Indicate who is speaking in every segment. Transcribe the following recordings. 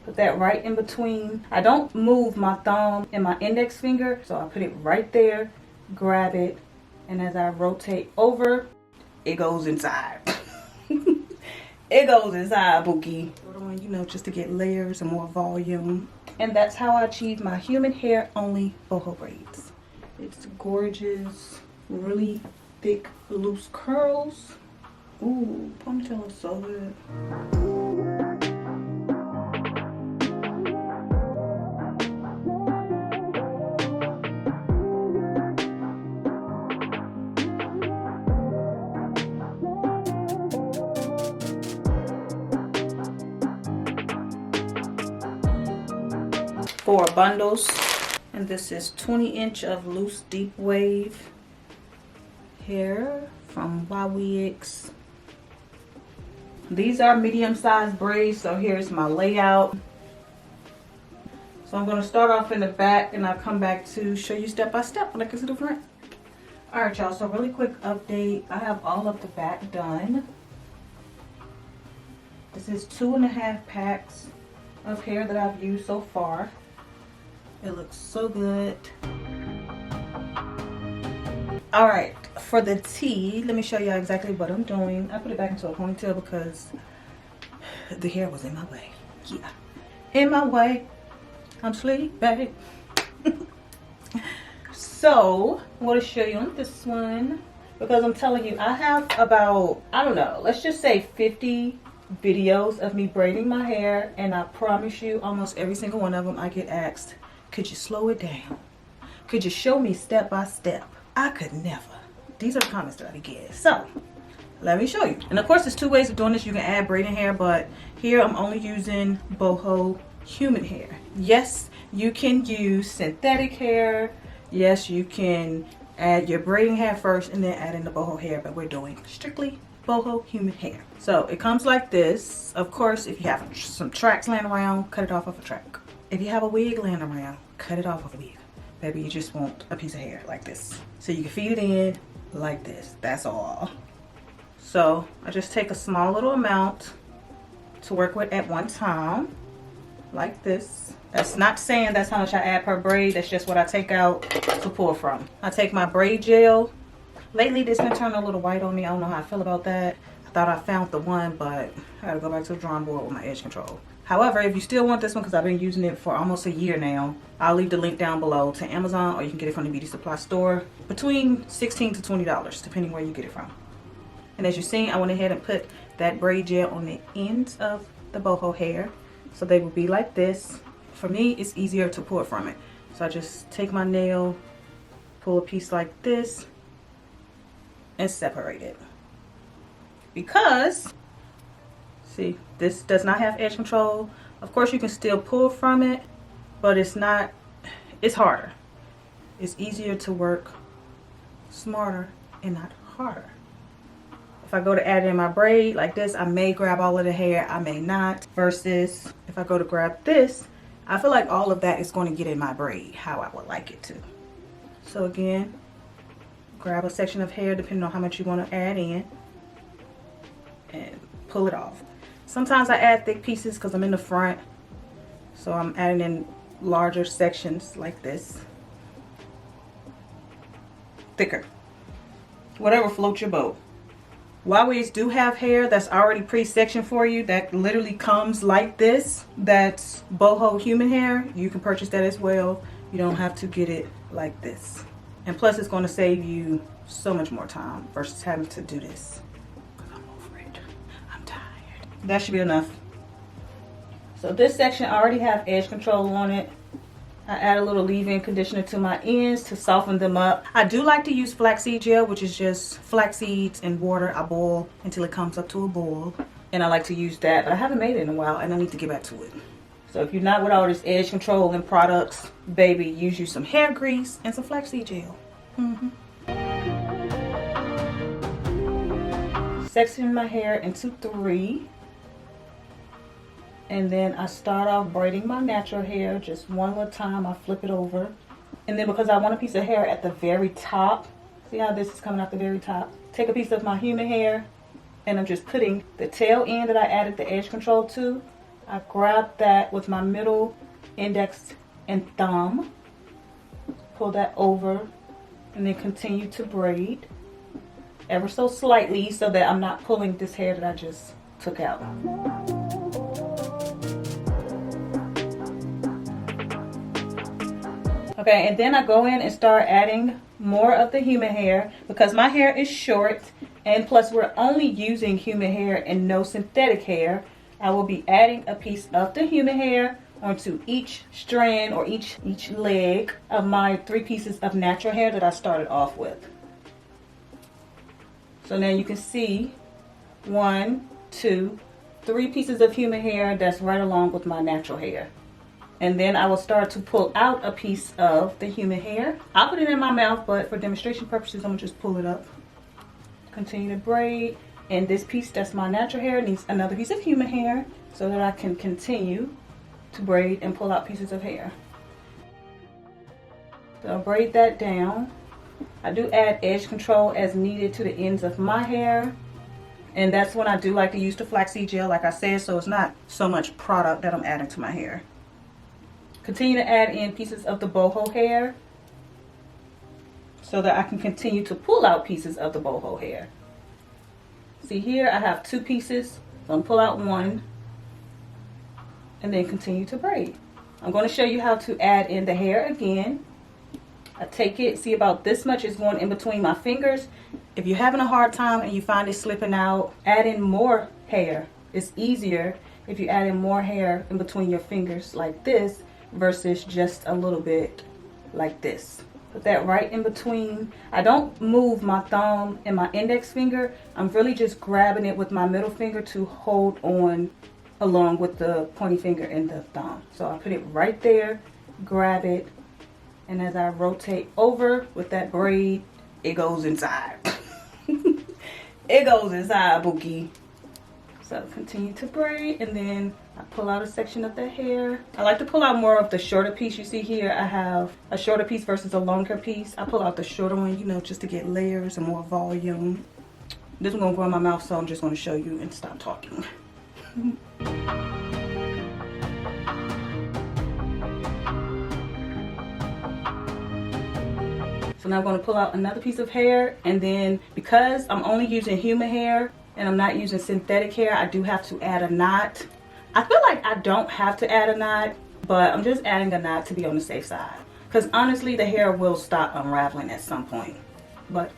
Speaker 1: Put that right in between. I don't move my thumb and my index finger, so I put it right there, grab it, and as I rotate over, it goes inside. It goes inside, Bookie. You know, just to get layers and more volume. And that's how I achieve my human hair only boho braids. It's gorgeous, really thick, loose curls. Ooh, ponytail is so good. Four bundles, and this is 20-inch of loose deep wave hair from Ywigs. These are medium-sized braids, so here's my layout. So I'm going to start off in the back, and I'll come back to show you step by step when I get to the front. All right, y'all, so really quick update. I have all of the back done. This is 2.5 packs of hair that I've used so far. It looks so good. All right, for the tee, let me show you exactly what I'm doing. I put it back into a ponytail because the hair was in my way. Yeah, in my way. I'm sleeping. So I want to show you on this one because I'm telling you, I have about, I don't know, let's just say 50 videos of me braiding my hair, and I promise you almost every single one of them I get asked, could you slow it down? Could you show me step by step? I could never. These are the comments that I get. So let me show you. And of course there's two ways of doing this. You can add braiding hair, but here I'm only using boho human hair. Yes, you can use synthetic hair. Yes, you can add your braiding hair first and then add in the boho hair, but we're doing strictly boho human hair. So it comes like this. Of course, if you have some tracks laying around, cut it off of a track. If you have a wig laying around, cut it off of a wig. Baby, you just want a piece of hair like this. So you can feed it in like this. That's all. So I just take a small little amount to work with at one time, like this. That's not saying that's how much I add per braid. That's just what I take out to pull from. I take my braid gel. Lately, this been turning a little white on me. I don't know how I feel about that. I thought I found the one, but I gotta go back to the drawing board with my edge control. However, if you still want this one, because I've been using it for almost a year now, I'll leave the link down below to Amazon, or you can get it from the beauty supply store. Between $16 to $20, depending where you get it from. And as you've seen, I went ahead and put that braid gel on the ends of the boho hair. So they will be like this. For me, it's easier to pull from it. So I just take my nail, pull a piece like this, and separate it. Because, see, this does not have edge control. Of course, you can still pull from it, but it's harder. It's easier to work smarter and not harder. If I go to add in my braid like this, I may grab all of the hair, I may not. Versus if I go to grab this, I feel like all of that is going to get in my braid how I would like it to. So again, grab a section of hair depending on how much you want to add in and pull it off. Sometimes I add thick pieces because I'm in the front, so I'm adding in larger sections like this. Thicker. Whatever floats your boat. Ywigs do have hair that's already pre-sectioned for you that literally comes like this. That's boho human hair. You can purchase that as well. You don't have to get it like this. And plus it's going to save you so much more time versus having to do this. Because I'm over it. I'm tired. That should be enough. So this section I already have edge control on it. I add a little leave-in conditioner to my ends to soften them up. I do like to use flaxseed gel, which is just flax seeds and water. I boil until it comes up to a boil. And I like to use that, but I haven't made it in a while and I need to get back to it. So if you're not with all this edge control and products, baby, use you some hair grease and some flaxseed gel. Section my hair into 3. And then I start off braiding my natural hair just one at a time. I flip it over. And then because I want a piece of hair at the very top, see how this is coming out the very top? Take a piece of my human hair and I'm just putting the tail end that I added the edge control to I grab that with my middle index and thumb, pull that over, and then continue to braid ever so slightly so that I'm not pulling this hair that I just took out. Okay, and then I go in and start adding more of the human hair because my hair is short, and plus we're only using human hair and no synthetic hair. I will be adding a piece of the human hair onto each strand or each leg of my 3 pieces of natural hair that I started off with. So now you can see 1, 2, 3 pieces of human hair that's right along with my natural hair. And then I will start to pull out a piece of the human hair. I'll put it in my mouth, but for demonstration purposes, I'm gonna just pull it up. Continue to braid. And this piece that's my natural hair needs another piece of human hair so that I can continue to braid and pull out pieces of hair. So I'll braid that down. I do add edge control as needed to the ends of my hair. And that's when I do like to use the flaxseed gel, like I said, so it's not so much product that I'm adding to my hair. Continue to add in pieces of the boho hair so that I can continue to pull out pieces of the boho hair. See here, I have 2 pieces, so I'm pull out 1 and then continue to braid. I'm going to show you how to add in the hair again. I take it, see about this much is going in between my fingers. If you're having a hard time and you find it slipping out, add in more hair. It's easier if you add in more hair in between your fingers like this versus just a little bit like this. Put that right in between. I don't move my thumb and my index finger. I'm really just grabbing it with my middle finger to hold on along with the pointy finger and the thumb. So I put it right there, grab it, and as I rotate over with that braid, it goes inside. It goes inside, Bookie. So continue to braid, and then I pull out a section of the hair. I like to pull out more of the shorter piece. You see here I have a shorter piece versus a longer piece. I pull out the shorter one, you know, just to get layers and more volume. This one's gonna go in my mouth, so I'm just gonna show you and stop talking. So now I'm going to pull out another piece of hair, and then because I'm only using human hair and I'm not using synthetic hair, I do have to add a knot. I feel like I don't have to add a knot, but I'm just adding a knot to be on the safe side. Because honestly, the hair will stop unraveling at some point. But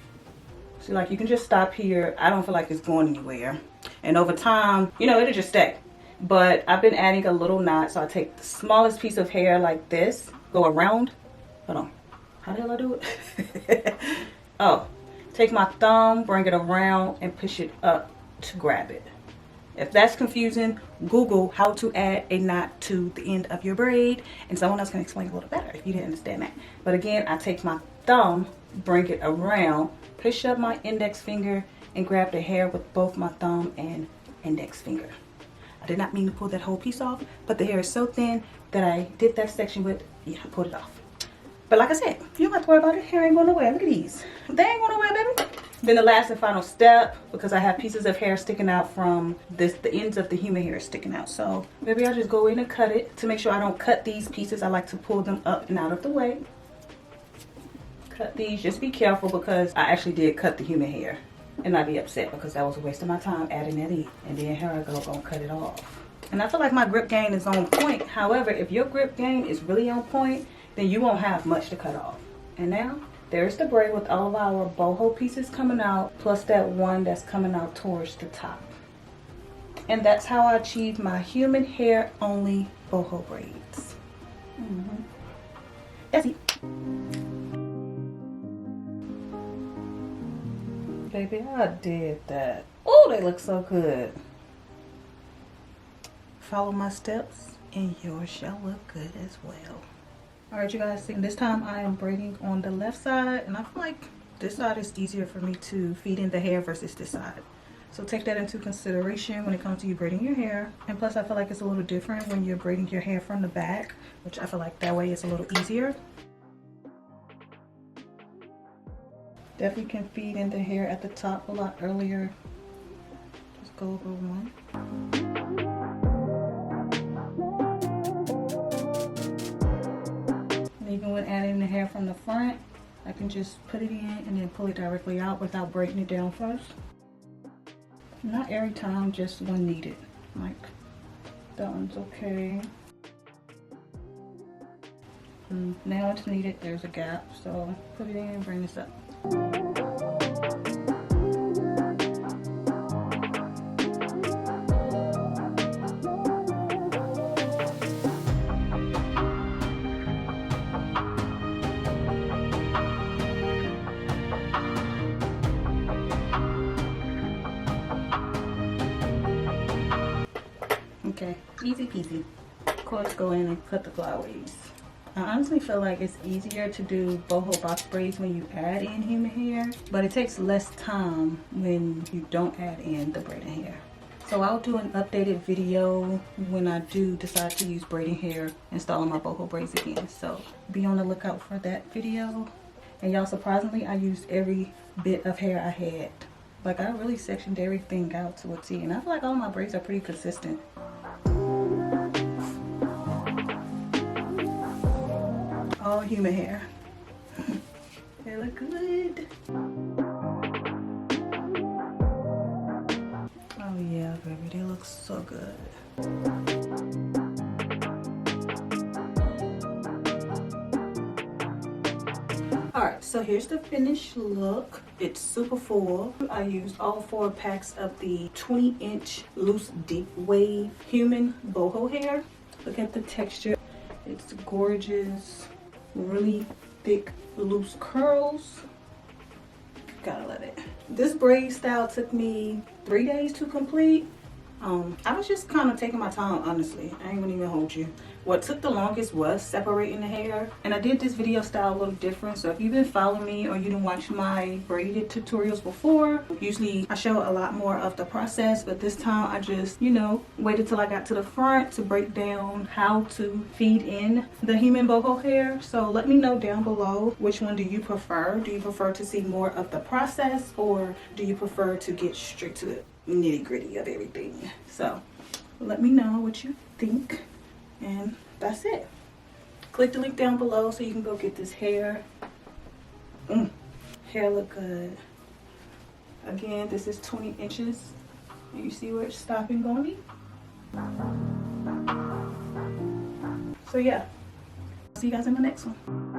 Speaker 1: see, like you can just stop here. I don't feel like it's going anywhere. And over time, you know, it'll just stay. But I've been adding a little knot. So I take the smallest piece of hair like this, go around. Hold on. How the hell I do it? Oh, take my thumb, bring it around, and push it up to grab it. If that's confusing, Google how to add a knot to the end of your braid, and someone else can explain a little better if you didn't understand that. But again, I take my thumb, bring it around, push up my index finger, and grab the hair with both my thumb and index finger. I did not mean to pull that whole piece off, but the hair is so thin that I did that section with, yeah, I pulled it off. But like I said, you don't have to worry about it. Hair ain't going nowhere. Look at these. They ain't going nowhere, baby. Then the last and final step, because I have pieces of hair sticking out from this, the ends of the human hair sticking out. So maybe I'll just go in and cut it. To make sure I don't cut these pieces, I like to pull them up and out of the way. Cut these. Just be careful because I actually did cut the human hair. And not be upset because that was a waste of my time adding that in. And then here I go, gonna cut it off. And I feel like my grip game is on point. However, if your grip game is really on point, then you won't have much to cut off. And now there's the braid with all of our boho pieces coming out, plus that one that's coming out towards the top. And that's how I achieve my human hair only boho braids. That's it. Baby, I did that. Oh, they look so good. Follow my steps and yours shall look good as well. Alright, you guys, see, this time I am braiding on the left side, and I feel like this side is easier for me to feed in the hair versus this side. So take that into consideration when it comes to you braiding your hair. And plus, I feel like it's a little different when you're braiding your hair from the back, which I feel like that way it's a little easier. Definitely can feed in the hair at the top a lot earlier. Just go over one. adding the hair from the front, I can just put it in and then pull it directly out without breaking it down first. Not every time, just when needed. Like, that one's okay. Now it's needed, there's a gap, so put it in and bring this up. Okay, easy peasy. Of course, go in and cut the flyaways. I honestly feel like it's easier to do boho box braids when you add in human hair, but it takes less time when you don't add in the braiding hair. So I'll do an updated video when I do decide to use braiding hair, installing my boho braids again. So be on the lookout for that video. And y'all, surprisingly, I used every bit of hair I had. Like, I really sectioned everything out to a T, and I feel like all my braids are pretty consistent. All human hair. They look good. Oh yeah, baby, they look so good. Alright, so here's the finished look. It's super full. I used all 4 packs of the 20-inch loose deep wave human boho hair. Look at the texture. It's gorgeous. Really thick loose curls. Gotta love it. This braid style took me 3 days to complete. I was just kind of taking my time, honestly. I ain't gonna even hold you. What took the longest was separating the hair, and I did this video style a little different. So if you've been following me or you didn't watch my braided tutorials before, usually I show a lot more of the process, but this time I just, you know, waited till I got to the front to break down how to feed in the human boho hair. So let me know down below, which one do you prefer? Do you prefer to see more of the process, or do you prefer to get straight to the nitty-gritty of everything? So let me know what you think, and that's it. Click the link down below so you can go get this hair. Hair look good. Again, this is 20 inches. You see where it's stopping going? So yeah, see you guys in my next one.